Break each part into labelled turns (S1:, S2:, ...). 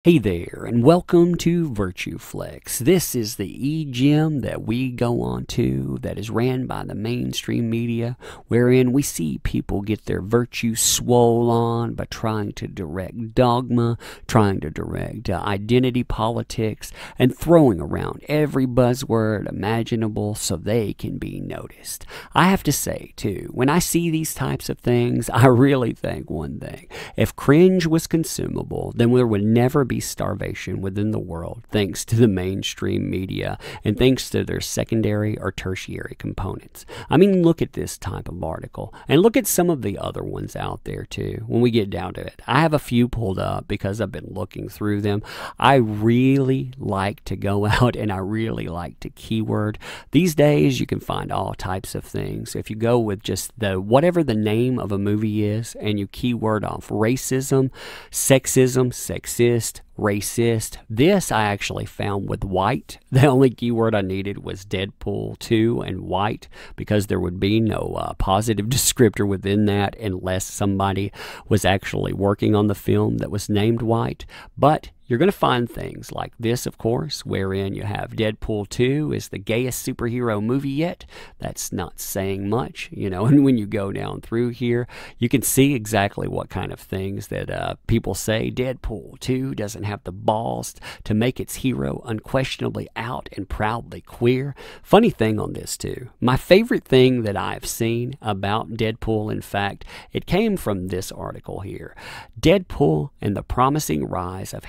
S1: Hey there, and welcome to Virtue Flex. This is the e-gym that we go on to that is ran by the mainstream media, wherein we see people get their virtue swole on by trying to direct dogma, trying to direct identity politics, and throwing around every buzzword imaginable so they can be noticed. I have to say, too, when I see these types of things, I really think one thing. If cringe was consumable, then there would never be starvation within the world thanks to the mainstream media and thanks to their secondary or tertiary components. I mean, look at this type of article and look at some of the other ones out there too when we get down to it. I have a few pulled up because I've been looking through them. I really like to go out and I really like to keyword. These days you can find all types of things. If you go with just the whatever the name of a movie is and you keyword off racism, sexism, sexist, racist. This I actually found with white. The only keyword I needed was DeadPool 2 and white because there would be no positive descriptor within that unless somebody was actually working on the film that was named white. But you're going to find things like this, of course, wherein you have DeadPool 2 is the gayest superhero movie yet. That's not saying much, and when you go down through here, you can see exactly what kind of things that people say. DeadPool 2 doesn't have the balls to make its hero unquestionably out and proudly queer. Funny thing on this, too. My favorite thing that I've seen about DeadPool, in fact, it came from this article here. DeadPool and the promising rise of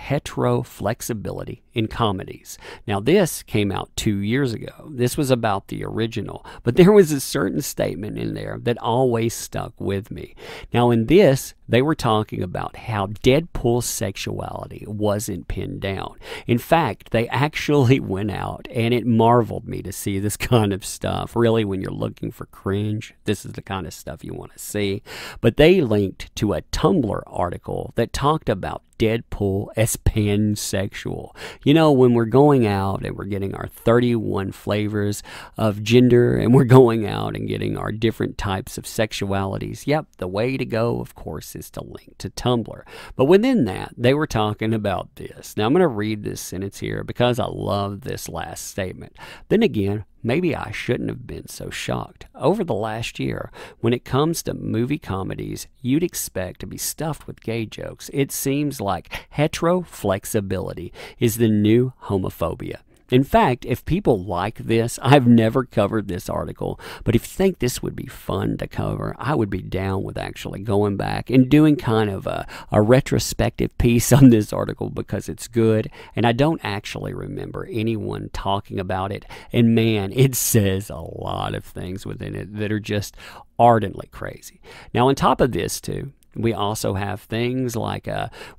S1: flexibility in comedies. Now this came out 2 years ago. This was about the original, but there was a certain statement in there that always stuck with me. Now in this, they were talking about how DeadPool's sexuality wasn't pinned down. In fact, they actually went out, and it marveled me to see this kind of stuff. Really, when you're looking for cringe, this is the kind of stuff you want to see. But they linked to a Tumblr article that talked about DeadPool as pansexual. When we're going out and we're getting our 31 flavors of gender and we're going out and getting our different types of sexualities, yep, the way to go, of course, is to link to Tumblr. But within that, they were talking about this. Now, I'm going to read this sentence here because I love this last statement. Then again, maybe I shouldn't have been so shocked. Over the last year, when it comes to movie comedies you'd expect to be stuffed with gay jokes, it seems like hetero-flexibility is the new homophobia. In fact, if people like this, I've never covered this article, but if you think this would be fun to cover, I would be down with actually going back and doing kind of a retrospective piece on this article because it's good, and I don't actually remember anyone talking about it, and man, it says a lot of things within it that are just ardently crazy. Now, on top of this, too, we also have things like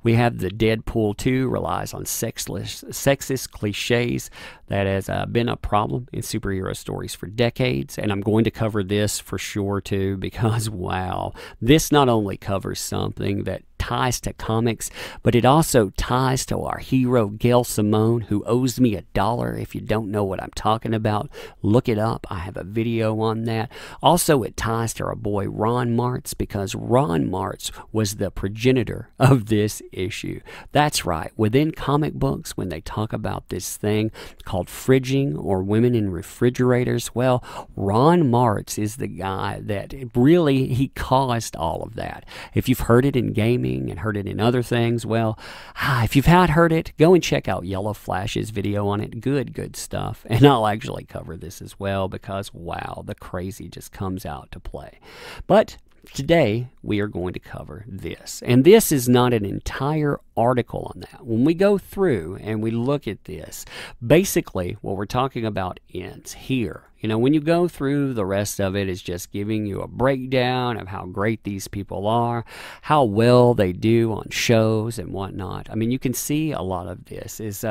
S1: we have the DeadPool 2 relies on sexist cliches that has been a problem in superhero stories for decades, and I'm going to cover this for sure too because wow, this not only covers something that ties to comics, but it also ties to our hero Gail Simone, who owes me $1. If you don't know what I'm talking about, look it up. I have a video on that. Also, it ties to our boy Ron Martz because Ron Martz was the progenitor of this issue. That's right. Within comic books, when they talk about this thing called fridging or women in refrigerators, well, Ron Martz is the guy that really he caused all of that. If you've heard it in gaming and heard it in other things, well, if you've not heard it, go and check out Yellow Flash's video on it. Good stuff. And I'll actually cover this as well because, wow, the crazy just comes out to play. But today, we are going to cover this. And this is not an entire article on that. When we go through and we look at this, basically what we're talking about ends here. When you go through, the rest of it is just giving you a breakdown of how great these people are, how well they do on shows and whatnot. I mean, you can see a lot of this is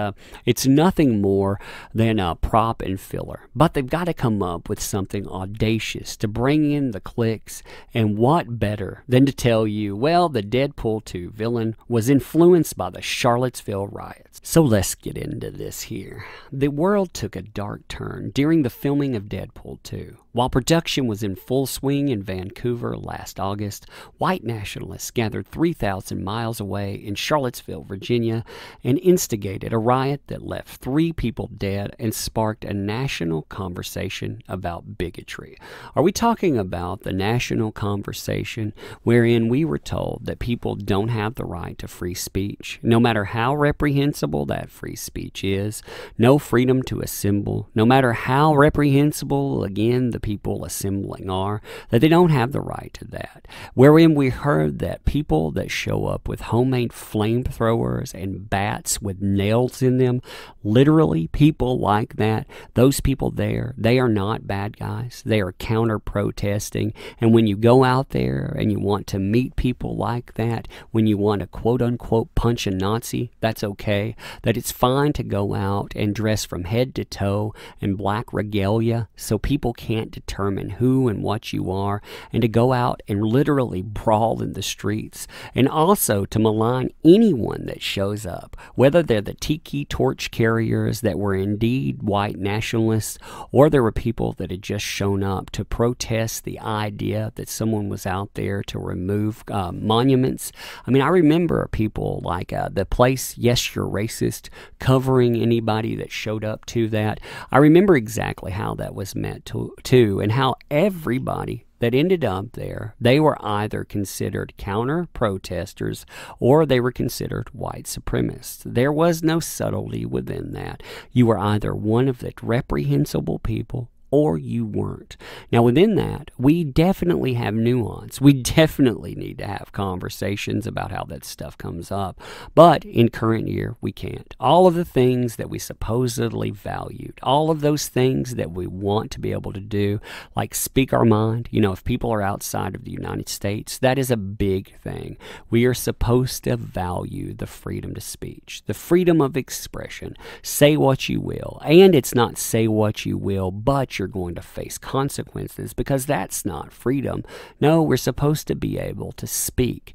S1: it's nothing more than a prop and filler. But they've got to come up with something audacious to bring in the clicks. And what better than to tell you, well, the DeadPool 2 villain was influenced influenced by the Charlottesville riots. So let's get into this here. The world took a dark turn during the filming of Deadpool 2. While production was in full swing in Vancouver last August, white nationalists gathered 3,000 miles away in Charlottesville, Virginia, and instigated a riot that left 3 people dead and sparked a national conversation about bigotry. Are we talking about the national conversation wherein we were told that people don't have the right to free speech, no matter how reprehensible that free speech is, no freedom to assemble, no matter how reprehensible, again, the people assembling are, that they don't have the right to that, wherein we heard that people that show up with homemade flamethrowers and bats with nails in them, literally people like that, those people there, they are not bad guys. They are counter-protesting, and when you go out there and you want to meet people like that, when you want to quote-unquote punch a Nazi, that's okay, that it's fine to go out and dress from head to toe in black regalia so people can't determine who and what you are, and to go out and literally brawl in the streets, and also to malign anyone that shows up, whether they're the tiki torch carriers that were indeed white nationalists, or there were people that had just shown up to protest the idea that someone was out there to remove monuments. I mean, I remember people like the place, Yes, You're Racist, covering anybody that showed up to that. I remember exactly how that was meant too, and how everybody that ended up there, they were either considered counter-protesters or they were considered white supremacists. There was no subtlety within that. You were either one of the reprehensible people or you weren't. Now within that, we definitely have nuance. We definitely need to have conversations about how that stuff comes up. But in current year, we can't. All of the things that we supposedly valued, all of those things that we want to be able to do, like speak our mind, if people are outside of the United States, that is a big thing. We are supposed to value the freedom to speech, the freedom of expression. Say what you will. And it's not say what you will, but you're going to face consequences, because that's not freedom. No, we're supposed to be able to speak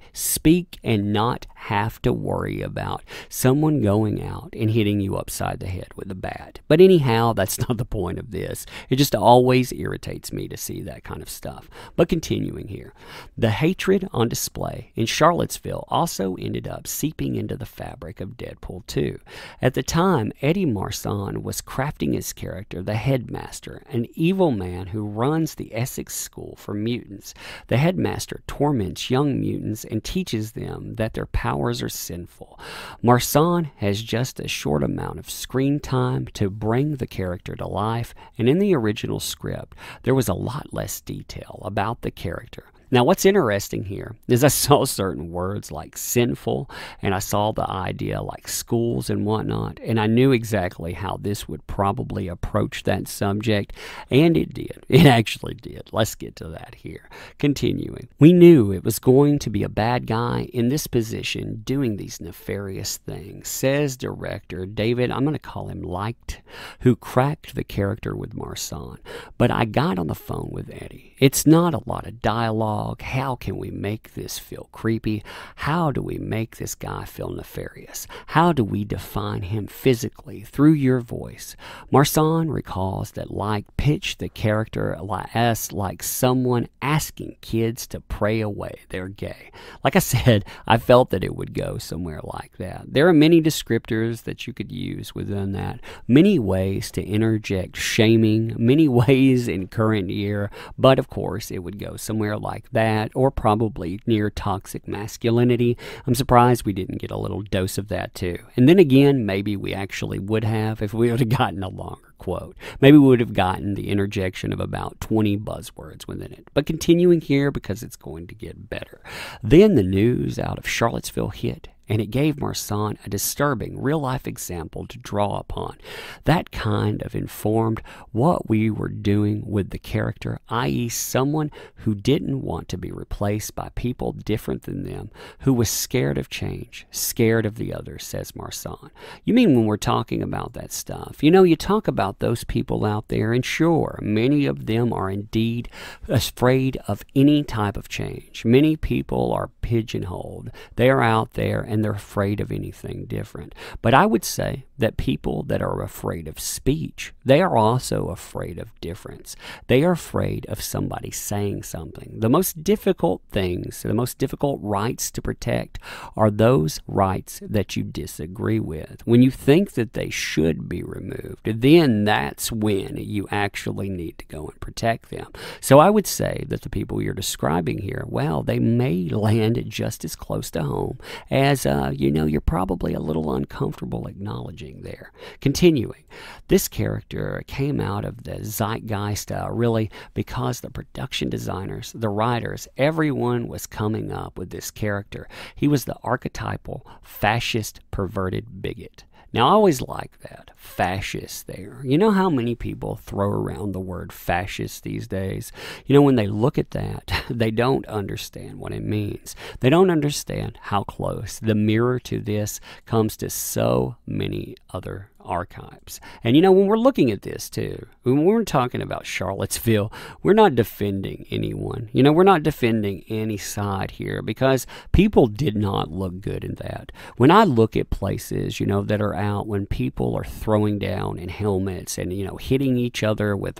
S1: and not have to worry about someone going out and hitting you upside the head with a bat. But anyhow, that's not the point of this. It just always irritates me to see that kind of stuff. But continuing here, the hatred on display in Charlottesville also ended up seeping into the fabric of Deadpool 2. At the time, Eddie Marsan was crafting his character, the headmaster, an evil man who runs the Essex School for Mutants. The headmaster torments young mutants and teaches them that their powers are sinful. Marsan has just a short amount of screen time to bring the character to life, and in the original script, there was a lot less detail about the character. Now, what's interesting here is I saw certain words like sinful, and I saw the idea like schools and whatnot, and I knew exactly how this would probably approach that subject, and it did. It actually did. Let's get to that here. Continuing. We knew it was going to be a bad guy in this position doing these nefarious things, says director David, I'm going to call him Liked, who cracked the character with Marsan. But I got on the phone with Eddie. It's not a lot of dialogue. How can we make this feel creepy? How do we make this guy feel nefarious? How do we define him physically through your voice? Marsan recalls that pitched the character as like someone asking kids to pray away they're gay. Like I said, I felt that it would go somewhere like that. There are many descriptors that you could use within that, many ways to interject shaming, many ways in current year, but of course it would go somewhere like that, or probably near toxic masculinity. I'm surprised we didn't get a little dose of that too. And then again, maybe we actually would have if we would have gotten a longer quote. Maybe we would have gotten the interjection of about 20 buzzwords within it. But continuing here, because it's going to get better. Then the news out of Charlottesville hit, and it gave Marsan a disturbing real-life example to draw upon. That kind of informed what we were doing with the character, i.e. someone who didn't want to be replaced by people different than them, who was scared of change, scared of the others, says Marsan. You mean when we're talking about that stuff? You talk about those people out there, and sure, many of them are indeed afraid of any type of change. Many people are pigeonholed. They are out there, and and they're afraid of anything different. But I would say that people that are afraid of speech, they are also afraid of difference. They are afraid of somebody saying something. The most difficult things, the most difficult rights to protect are those rights that you disagree with. When you think that they should be removed, then that's when you actually need to go and protect them. So I would say that the people you're describing here, well, they may land just as close to home as, you're probably a little uncomfortable acknowledging there. Continuing, this character came out of the zeitgeist really because the production designers, the writers, everyone was coming up with this character. He was the archetypal fascist perverted bigot. Now, I always like that, fascist there. You know how many people throw around the word fascist these days? When they look at that, they don't understand what it means. They don't understand how close the mirror to this comes to so many other archives. And when we're looking at this too, when we're talking about Charlottesville, we're not defending anyone. We're not defending any side here because people did not look good in that. When I look at places, that are out when people are throwing down in helmets and, hitting each other with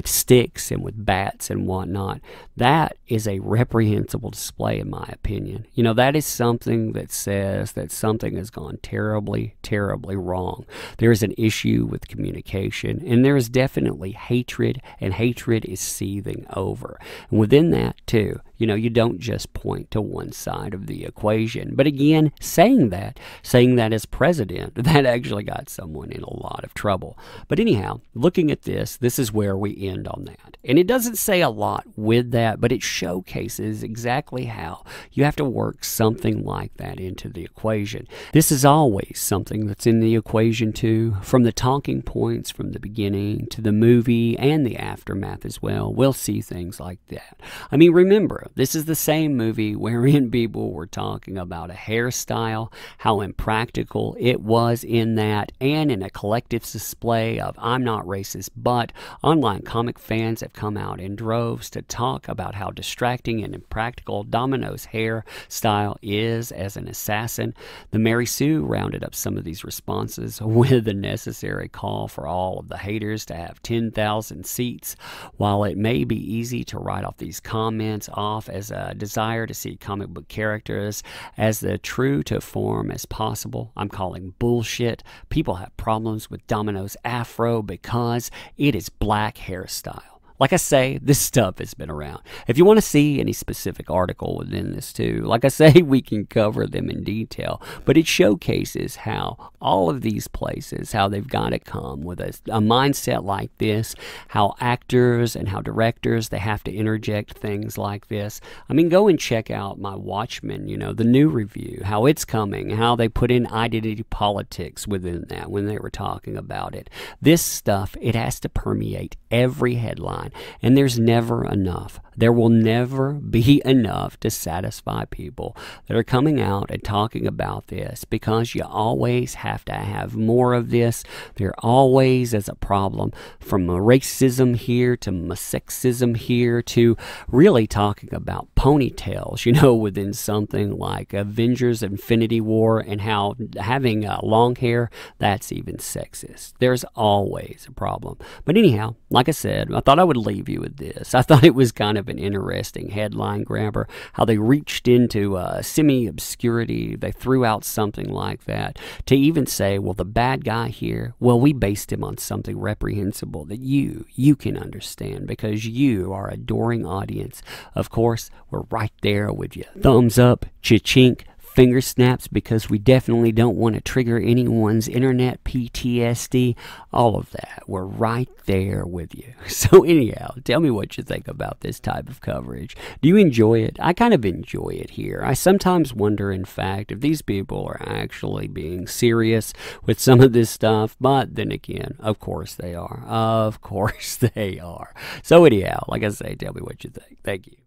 S1: sticks and with bats and whatnot, that is a reprehensible display in my opinion. That is something that says that something has gone terribly, terribly wrong. There is an issue with communication, and there is definitely hatred, and hatred is seething over. And within that, too, you don't just point to one side of the equation. But again, saying that as president, that actually got someone in a lot of trouble. But anyhow, looking at this is where we end on that. And it doesn't say a lot with that, but it showcases exactly how you have to work something like that into the equation. This is always something that's in the equation too, from the talking points from the beginning to the movie and the aftermath as well. We'll see things like that. I mean, remember, this is the same movie wherein people were talking about a hairstyle, how impractical it was in that, and in a collective display of I'm not racist, but online comic fans have come out in droves to talk about how distracting and impractical Domino's hairstyle is as an assassin. The Mary Sue rounded up some of these responses with the necessary call for all of the haters to have 10,000 seats. While it may be easy to write off these comments off as a desire to see comic book characters as the true to form as possible, I'm calling bullshit. People have problems with Domino's afro because it is black hairstyle. Like I say, this stuff has been around. If you want to see any specific article within this too, like I say, we can cover them in detail. But it showcases how all of these places, how they've got to come with a mindset like this, how actors and how directors, they have to interject things like this. I mean, go and check out my Watchmen, the new review, how it's coming, how they put in identity politics within that when they were talking about it. This stuff, it has to permeate every headline. And there's never enough. There will never be enough to satisfy people that are coming out and talking about this, because you always have to have more of this. There always is a problem, from racism here to sexism here to really talking about ponytails, within something like Avengers Infinity War, and how having long hair, that's even sexist. There's always a problem. But anyhow, like I said, I thought I would leave you with this. I thought it was kind of an interesting headline grabber, how they reached into semi-obscurity. They threw out something like that to even say, well, the bad guy here, well, we based him on something reprehensible that you can understand because you are a adoring audience. Of course, we're right there with you. Thumbs up, cha-chink, finger snaps, because we definitely don't want to trigger anyone's internet PTSD. All of that. We're right there with you. So anyhow, tell me what you think about this type of coverage. Do you enjoy it? I kind of enjoy it here. I sometimes wonder, in fact, if these people are actually being serious with some of this stuff, but then again, of course they are. Of course they are. So anyhow, like I say, tell me what you think. Thank you.